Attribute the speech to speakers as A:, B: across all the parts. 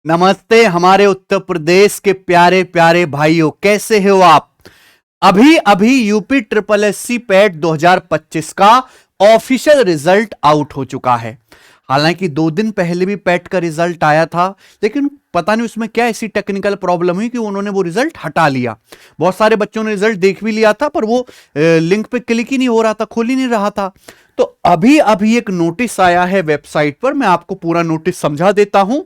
A: नमस्ते हमारे उत्तर प्रदेश के प्यारे प्यारे भाइयों, कैसे हो आप। अभी अभी यूपी ट्रिपल एससी पैट 2025 का ऑफिशियल रिजल्ट आउट हो चुका है। हालांकि 2 दिन पहले भी पैट का रिजल्ट आया था, लेकिन पता नहीं उसमें क्या ऐसी टेक्निकल प्रॉब्लम हुई कि उन्होंने वो रिजल्ट हटा लिया। बहुत सारे बच्चों ने रिजल्ट देख भी लिया था, पर वो लिंक पे क्लिक ही नहीं हो रहा था, खुल ही नहीं रहा था। तो अभी अभी एक नोटिस आया है वेबसाइट पर, मैं आपको पूरा नोटिस समझा देता हूं।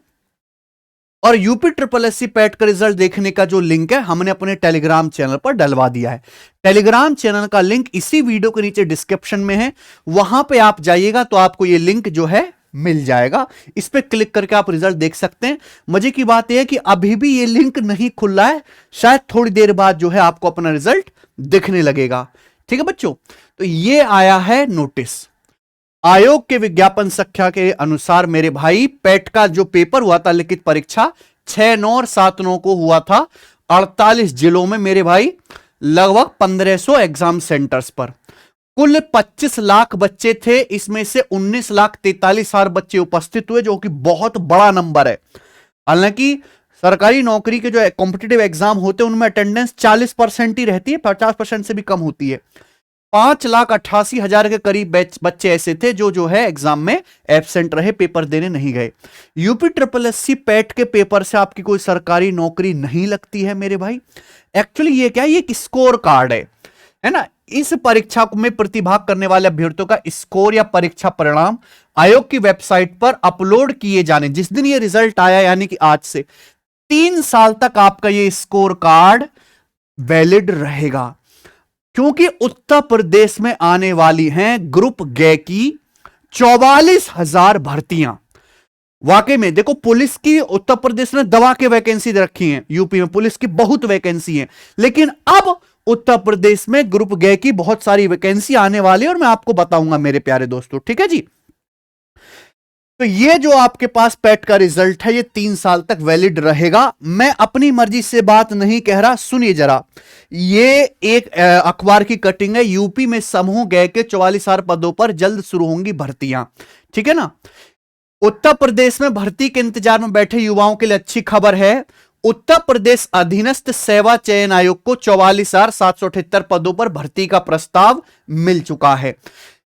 A: और यूपी ट्रिपल एससी पैट का रिजल्ट देखने का जो लिंक है, हमने अपने टेलीग्राम चैनल पर डलवा दिया है। टेलीग्राम चैनल का लिंक इसी वीडियो के नीचे डिस्क्रिप्शन में है, वहां पे आप जाइएगा तो आपको ये लिंक जो है मिल जाएगा। इस पे क्लिक करके आप रिजल्ट देख सकते हैं। मजे की बात यह है कि अभी भी ये लिंक नहीं खुल रहा है, शायद थोड़ी देर बाद जो है आपको अपना रिजल्ट दिखने लगेगा। ठीक है बच्चों, तो ये आया है नोटिस। आयोग के विज्ञापन संख्या के अनुसार मेरे भाई, पैट का जो पेपर हुआ था, लिखित परीक्षा 6/9 और 7/9 को हुआ था 48 जिलों में मेरे भाई, लगभग 1500 एग्जाम सेंटर्स पर। कुल 25 लाख बच्चे थे, इसमें से 19,43,000 बच्चे उपस्थित हुए, जो कि बहुत बड़ा नंबर है। हालांकि सरकारी नौकरी के जो कॉम्पिटिटिव एग्जाम होते हैं उनमें अटेंडेंस 40% ही रहती है, 50% से भी कम होती है। 5,88,000 के करीब बच्चे ऐसे थे जो है एग्जाम में एब्सेंट रहे, पेपर देने नहीं गए। यूपी ट्रिपल एससी पैट के पेपर से आपकी कोई सरकारी नौकरी नहीं लगती है मेरे भाई। एक्चुअली ये क्या है, ये एक स्कोर कार्ड है ना। इस परीक्षा में प्रतिभाग करने वाले अभ्यर्थियों का स्कोर या परीक्षा परिणाम आयोग की वेबसाइट पर अपलोड किए जाने, जिस दिन ये रिजल्ट आया यानी कि आज से 3 साल तक आपका ये स्कोर कार्ड वैलिड रहेगा। क्योंकि उत्तर प्रदेश में आने वाली हैं ग्रुप गे की 44,000 भर्तियां। वाकई में देखो, पुलिस की उत्तर प्रदेश ने दबा के वैकेंसी रखी है, यूपी में पुलिस की बहुत वैकेंसी है, लेकिन अब उत्तर प्रदेश में ग्रुप गे की बहुत सारी वैकेंसी आने वाली है और मैं आपको बताऊंगा मेरे प्यारे दोस्तों। ठीक है जी। तो ये जो आपके पास पैट का रिजल्ट है, ये 3 साल तक वैलिड रहेगा। मैं अपनी मर्जी से बात नहीं कह रहा, सुनिए जरा। ये एक अखबार की कटिंग है। यूपी में समूह गए के 44,000 पदों पर जल्द शुरू होंगी भर्तियां। ठीक है ना। उत्तर प्रदेश में भर्ती के इंतजार में बैठे युवाओं के लिए अच्छी खबर है। उत्तर प्रदेश अधीनस्थ सेवा चयन आयोग को 44,778 पदों पर भर्ती का प्रस्ताव मिल चुका है।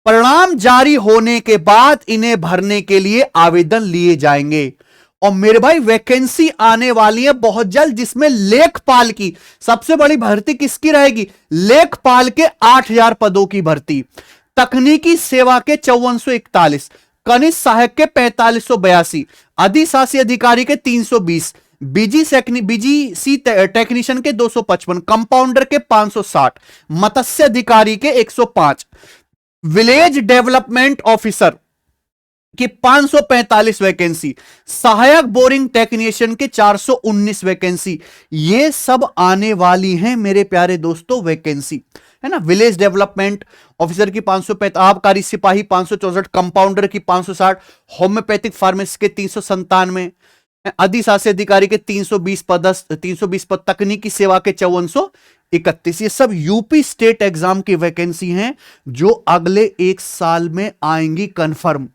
A: परिणाम जारी होने के बाद इन्हें भरने के लिए आवेदन लिए जाएंगे। और मेरे भाई, वैकेंसी आने वाली है बहुत जल्द, जिसमें लेखपाल की सबसे बड़ी भर्ती किसकी रहेगी? लेखपाल के 8,000 पदों की भर्ती, तकनीकी सेवा के 5441, कनिष्ठ सहायक के 4582, अधिशासी अधिकारी के 320, बीजीसी टेक्नीशियन के 255, कंपाउंडर के 560, मत्स्य अधिकारी के 105, विलेज डेवलपमेंट ऑफिसर की 545 वैकेंसी, सहायक बोरिंग टेक्नीशियन के 419 वैकेंसी। ये सब आने वाली हैं मेरे प्यारे दोस्तों वैकेंसी, है ना। विलेज डेवलपमेंट ऑफिसर की 565, आबकारी सिपाही 564, कंपाउंडर की 560, होम्योपैथिक फार्मेसी के 397, अधिशासी अधिकारी के 320 पद, तकनीकी सेवा के 5431। ये सब यूपी स्टेट एग्जाम की वैकेंसी हैं जो अगले 1 साल में आएंगी कंफर्म।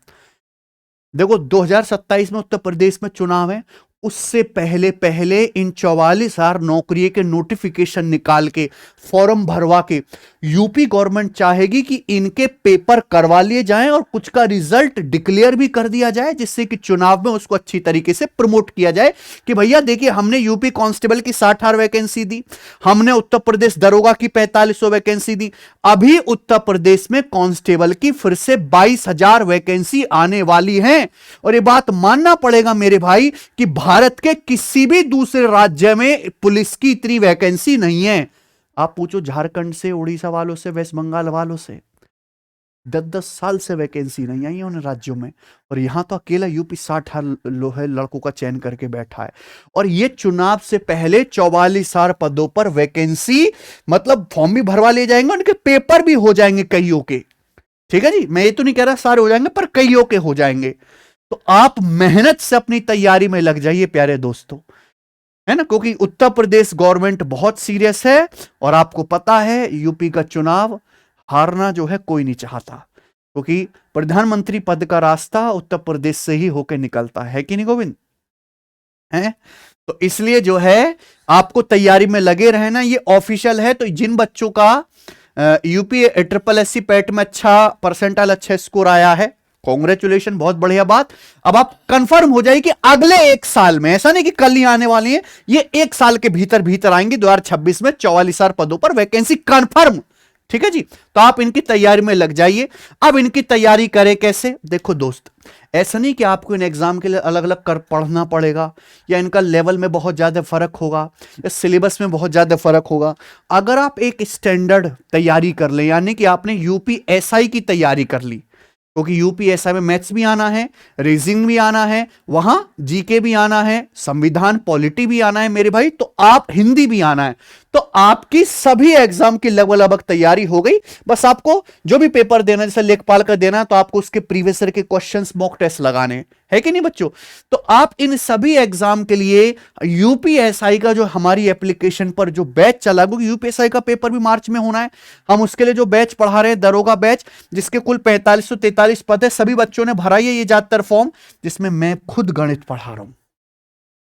A: देखो, 2027 में उत्तर प्रदेश में चुनाव है, उससे पहले पहले इन 44,000 नौकरी के नोटिफिकेशन निकाल के, फॉर्म भरवा के, यूपी गवर्नमेंट चाहेगी कि इनके पेपर करवा लिए जाएं और कुछ का रिजल्ट डिक्लेयर भी कर दिया जाए, जिससे कि चुनाव में उसको अच्छी तरीके से प्रमोट किया जाए कि भैया देखिए, हमने यूपी कांस्टेबल की 60,000 वैकेंसी दी, हमने उत्तर प्रदेश दरोगा की 4500 वैकेंसी दी, अभी उत्तर प्रदेश में कांस्टेबल की फिर से 22,000 वैकेंसी आने वाली है। और ये बात मानना पड़ेगा मेरे भाई कि भारत के किसी भी दूसरे राज्य में पुलिस की इतनी वैकेंसी नहीं है। आप पूछो झारखंड से, उड़ीसा वालों से, वेस्ट बंगाल वालों से, 10-10 साल से वैकेंसी नहीं आई है उन राज्यों में। और यहां तो अकेला यूपी 60,000 लड़कों का चयन करके बैठा है। और ये चुनाव से पहले 44,000 पदों पर वैकेंसी, मतलब फॉर्म भी भरवा लिए जाएंगे, उनके पेपर भी हो जाएंगे कईयों के। ठीक है जी, मैं ये तो नहीं कह रहा सारे हो जाएंगे, पर कईयों के हो जाएंगे। तो आप मेहनत से अपनी तैयारी में लग जाइए प्यारे दोस्तों, है ना। क्योंकि उत्तर प्रदेश गवर्नमेंट बहुत सीरियस है और आपको पता है यूपी का चुनाव हारना जो है कोई नहीं चाहता, क्योंकि प्रधानमंत्री पद का रास्ता उत्तर प्रदेश से ही होकर निकलता है कि नहीं गोविंद। हैं। तो इसलिए जो है आपको तैयारी में लगे रहना, ये ऑफिशियल है। तो जिन बच्चों का यूपी ट्रिपल एससी पैट में अच्छा परसेंटाइल, अच्छा स्कोर आया है, कॉन्ग्रेचुलेशन, बहुत बढ़िया बात। अब आप कंफर्म हो जाइए कि अगले एक साल में, ऐसा नहीं कि कल ही आने वाली है, ये एक साल के भीतर भीतर आएंगी 2026 में 44,000 पदों पर वैकेंसी कंफर्म। ठीक है जी, तो आप इनकी तैयारी में लग जाइए। अब इनकी तैयारी करें कैसे? देखो दोस्त, ऐसा नहीं कि आपको इन एग्जाम के लिए अलग अलग कर पढ़ना पड़ेगा, या इनका लेवल में बहुत ज्यादा फर्क होगा, या सिलेबस में बहुत ज्यादा फर्क होगा। अगर आप एक स्टैंडर्ड तैयारी कर लें, यानी कि आपने यूपीएसआई की तैयारी कर ली, क्योंकि यूपीएसआई में मैथ्स भी आना है, रीजनिंग भी आना है, वहां जीके भी आना है, संविधान पॉलिटी भी आना है मेरे भाई, तो आप हिंदी भी आना है। तो आपकी सभी एग्जाम की लगभग तैयारी हो गई। बस आपको जो भी पेपर देना, जैसे लेखपाल का देना, तो आपको उसके प्रीवियस ईयर के क्वेश्चंस, मॉक टेस्ट लगाने है कि नहीं बच्चों? तो आप इन सभी एग्जाम के लिए यूपीएसआई का जो हमारी एप्लीकेशन पर जो बैच चला, क्योंकि यूपीएसआई का पेपर भी मार्च में होना है, हम उसके लिए जो बैच पढ़ा रहे हैं, दरोगा बैच, जिसके कुल 4543 पद है, सभी बच्चों ने भरा है ये ज्यादातर फॉर्म, जिसमें मैं खुद गणित पढ़ा रहा हूं,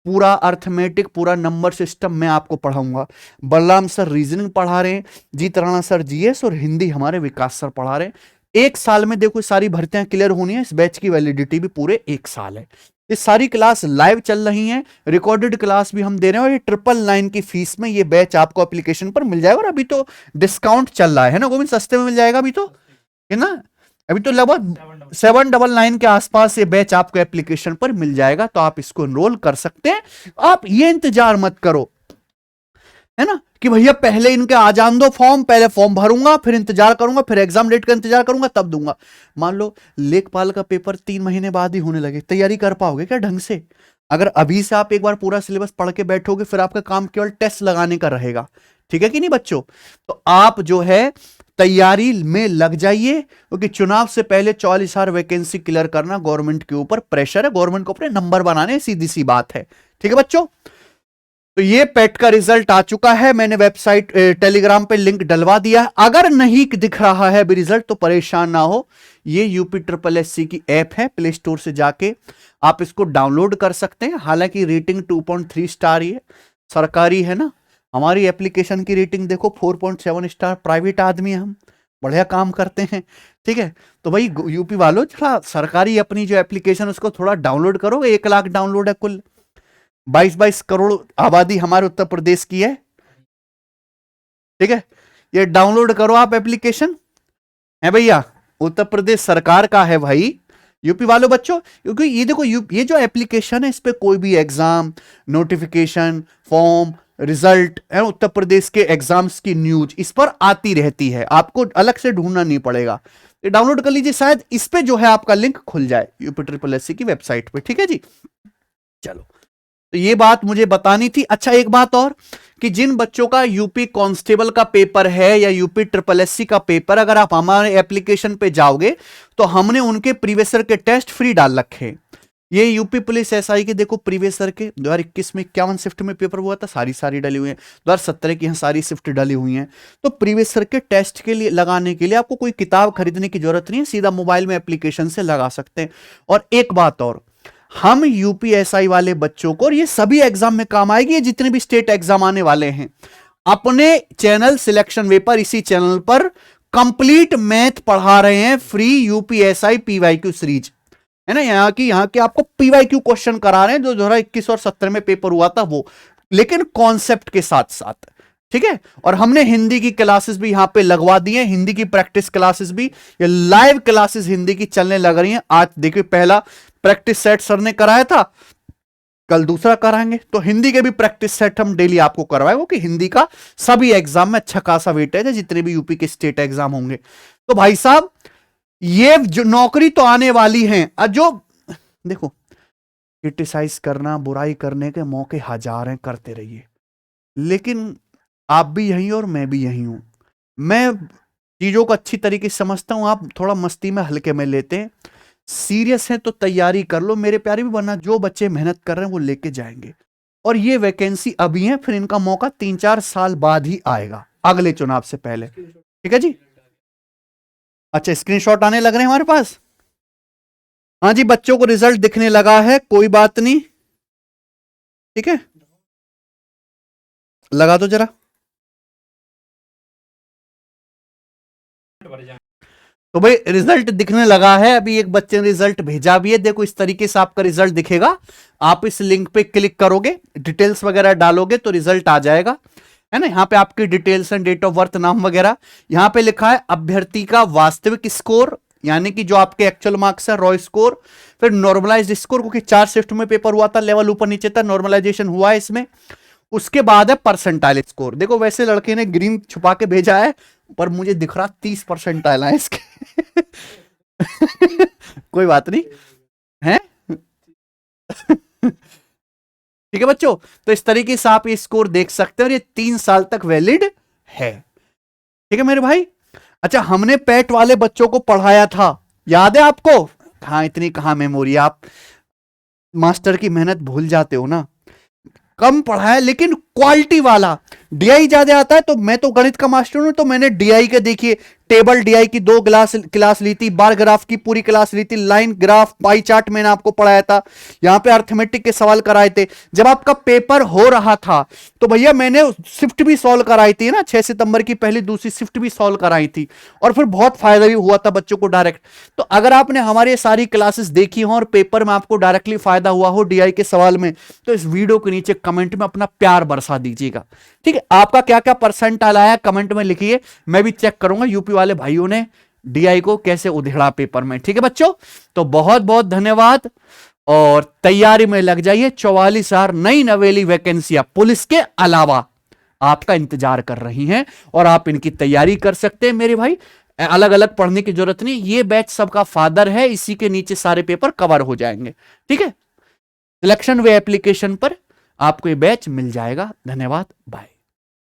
A: पूरा अर्थमेटिक, पूरा नंबर सिस्टम मैं आपको पढ़ाऊंगा। बलराम सर रीजनिंग पढ़ा रहे हैं, जीत राणा सर जीएस, और हिंदी हमारे विकास सर पढ़ा रहे हैं। एक साल में देखो सारी भर्तियां क्लियर होनी है। इस बैच की वैलिडिटी भी पूरे एक साल है। ये सारी क्लास लाइव चल रही हैं, रिकॉर्डेड क्लास भी हम दे रहे हैं, और ये 999 की फीस में ये बैच आपको एप्लीकेशन पर मिल जाएगा। और अभी तो डिस्काउंट चल रहा है ना गोविंद, सस्ते में मिल जाएगा अभी तो, है ना? अभी तो लगभग 799 के आसपास ये बैच आपको एप्लीकेशन पर मिल जाएगा, तो आप इसको एनरोल कर सकते हैं। आप ये इंतजार मत करो, है ना, कि भैया पहले इनके आ जान दो फॉर्म, पहले फॉर्म भरूंगा, फिर इंतजार करूंगा, फिर एग्जाम डेट का इंतजार करूंगा, तब दूंगा। मान लो लेखपाल का पेपर 3 महीने बाद ही होने लगे, तैयारी कर पाओगे क्या ढंग से? अगर अभी से आप एक बार पूरा सिलेबस पढ़ के बैठोगे, फिर आपका काम केवल टेस्ट लगाने का रहेगा। ठीक है कि नहीं बच्चों? तो आप जो है तैयारी में लग जाइए, क्योंकि चुनाव से पहले 44,000 वैकेंसी क्लियर करना गवर्नमेंट के ऊपर प्रेशर है, गवर्नमेंट को अपने नंबर बनाने, सीधी सी बात है। ठीक है बच्चों, तो ये पेट का रिजल्ट आ चुका है, मैंने वेबसाइट टेलीग्राम पे लिंक डलवा दिया है। अगर नहीं दिख रहा है अभी रिजल्ट तो परेशान ना हो, ये यूपी ट्रिपल एससी की ऐप है, प्ले स्टोर से जाके आप इसको डाउनलोड कर सकते हैं। हालांकि रेटिंग 2.3 स्टार ये सरकारी है ना, हमारी एप्लीकेशन की रेटिंग देखो 4.7 स्टार, प्राइवेट आदमी हम, बढ़िया काम करते हैं। ठीक है, तो भाई यूपी वालों थोड़ा सरकारी अपनी जो एप्लीकेशन उसको थोड़ा डाउनलोड करो। 1 लाख डाउनलोड है कुल, 22 करोड़ आबादी हमारे उत्तर प्रदेश की है। ठीक है, ये डाउनलोड करो आप एप्लीकेशन, है भैया, उत्तर प्रदेश सरकार का है भाई, यूपी वालों बच्चों। क्योंकि ये देखो ये जो एप्लीकेशन है, इस पे कोई भी एग्जाम, नोटिफिकेशन, फॉर्म, रिजल्ट है, उत्तर प्रदेश के एग्जाम्स की न्यूज इस पर आती रहती है, आपको अलग से ढूंढना नहीं पड़ेगा। ये डाउनलोड कर लीजिए, शायद इस पे जो है आपका लिंक खुल जाए यूपी ट्रिपल एससी की वेबसाइट पे। ठीक है जी, चलो, तो ये बात मुझे बतानी थी। अच्छा, एक बात और, कि जिन बच्चों का यूपी कांस्टेबल का पेपर है या यूपी ट्रिपल एससी का पेपर, अगर आप हमारे एप्लीकेशन पे जाओगे तो हमने उनके प्रीवियस ईयर के टेस्ट फ्री डाल रखे हैं। ये यूपी पुलिस एसआई के देखो प्रीवियस ईयर के 2021 में 51 शिफ्ट में पेपर हुआ था, सारी डली हुई है। 2017 की यहाँ सारी शिफ्ट डली हुई हैं। तो प्रीवियस ईयर के टेस्ट के लिए लगाने के लिए आपको कोई किताब खरीदने की जरूरत नहीं है, सीधा मोबाइल में एप्लीकेशन से लगा सकते हैं। और एक बात और, हम यूपीएसआई वाले बच्चों को, और ये सभी एग्जाम में काम आएगी, ये जितने भी स्टेट एग्जाम आने वाले हैं, अपने चैनल सिलेक्शन वे पर, इसी चैनल पर कंप्लीट मैथ पढ़ा रहे हैं, फ्री यूपीएसआई पीवाईक्यू सीरीज है ना। यहाँ की आपको पीवाईक्यू क्वेश्चन करा रहे हैं जो 2021 और 17 में पेपर हुआ था वो, लेकिन कॉन्सेप्ट के साथ साथ। ठीक है, और हमने हिंदी की क्लासेस भी यहां पे लगवा दी है, हिंदी की प्रैक्टिस क्लासेस भी, ये लाइव क्लासेस हिंदी की चलने लग रही हैं। आज देखिए पहला प्रैक्टिस सेट सर ने कराया था, कल दूसरा कराएंगे, तो हिंदी के भी प्रैक्टिस सेट हम डेली आपको करवाए, वो कि हिंदी का सभी एग्जाम में अच्छा खासा वेटेज है, जितने भी यूपी के स्टेट एग्जाम होंगे। तो भाई साहब, ये जो नौकरी तो आने वाली है, जो देखो क्रिटिसाइज करना, बुराई करने के मौके हजार हैं, करते रहिए, लेकिन आप भी यहीं और मैं भी यहीं हूं। मैं चीजों को अच्छी तरीके से समझता हूं, आप थोड़ा मस्ती में हल्के में लेते हैं। सीरियस है तो तैयारी कर लो मेरे प्यारे भी, वरना जो बच्चे मेहनत कर रहे हैं वो लेके जाएंगे। और ये वैकेंसी अभी है, फिर इनका मौका 3-4 साल बाद ही आएगा, अगले चुनाव से पहले। ठीक है जी, अच्छा स्क्रीनशॉट आने लग रहे हैं हमारे पास। हाँ जी, बच्चों को रिजल्ट दिखने लगा है, कोई बात नहीं। ठीक है, लगा दो जरा। तो भाई रिजल्ट दिखने लगा है, अभी एक बच्चे ने रिजल्ट भेजा भी है, देखो इस तरीके से आपका रिजल्ट दिखेगा। आप इस लिंक पे क्लिक करोगे, डिटेल्स वगैरह डालोगे तो रिजल्ट आ जाएगा, है ना। यहां पे आपकी details and date of birth, नाम वगैरह। यहां पे लिखा है अभ्यर्थी का वास्तविक स्कोर, यानी कि जो आपके एक्चुअल मार्क्स है, रॉ स्कोर, फिर नॉर्मलाइज्ड स्कोर, क्योंकि 4 शिफ्ट में पेपर हुआ था, लेवल ऊपर नीचे था, नॉर्मलाइजेशन हुआ है इसमें। उसके बाद है परसेंटाइल स्कोर। देखो वैसे लड़के ने ग्रीन छुपा के भेजा है, पर मुझे दिख रहा 30% है इसके। कोई बात नहीं है। ठीक है बच्चों, तो इस तरीके से आप ये स्कोर देख सकते हैं, और ये 3 साल तक वैलिड है। ठीक है मेरे भाई। अच्छा, हमने पेट वाले बच्चों को पढ़ाया था, याद है आपको? हाँ, इतनी कहां मेमोरी, आप मास्टर की मेहनत भूल जाते हो ना। कम पढ़ा है लेकिन क्वालिटी वाला। डीआई ज्यादा आता है, तो मैं तो गणित का मास्टर हूं, तो मैंने डीआई के देखिए टेबल डीआई की 2 क्लास ली थी, बार ग्राफ की पूरी क्लास ली थी, लाइन ग्राफ, पाई चार्ट मैंने आपको पढ़ाया था, यहां पे अर्थमेटिक के सवाल कराए थे। जब आपका पेपर हो रहा था तो भैया मैंने शिफ्ट भी सॉल्व कराई थी ना, 6 सितंबर की पहली दूसरी शिफ्ट भी सॉल्व कराई थी, और फिर बहुत फायदा भी हुआ था बच्चों को डायरेक्ट। तो अगर आपने हमारी सारी क्लासेस देखी हो और पेपर में आपको डायरेक्टली फायदा हुआ हो डीआई के सवाल में, तो इस वीडियो के नीचे कमेंट में अपना प्यार बरसा दीजिएगा। ठीक है, आपका क्या क्या परसेंटाइल आया कमेंट में लिखिए, मैं भी चेक करूंगा यूपी वाले भाइयों ने डीआई को कैसे उधेड़ा पेपर में। ठीक है बच्चों, तो बहुत बहुत धन्यवाद, और तैयारी में लग जाइए। 44,000 नई नवेली वैकेंसियां पुलिस के अलावा आपका इंतजार कर रही हैं, और आप इनकी तैयारी कर सकते हैं मेरे भाई। अलग अलग पढ़ने की जरूरत नहीं, ये बैच सबका फादर है, इसी के नीचे सारे पेपर कवर हो जाएंगे। ठीक है, सिलेक्शन वे एप्लीकेशन पर आपको ये बैच मिल जाएगा। धन्यवाद, बाय।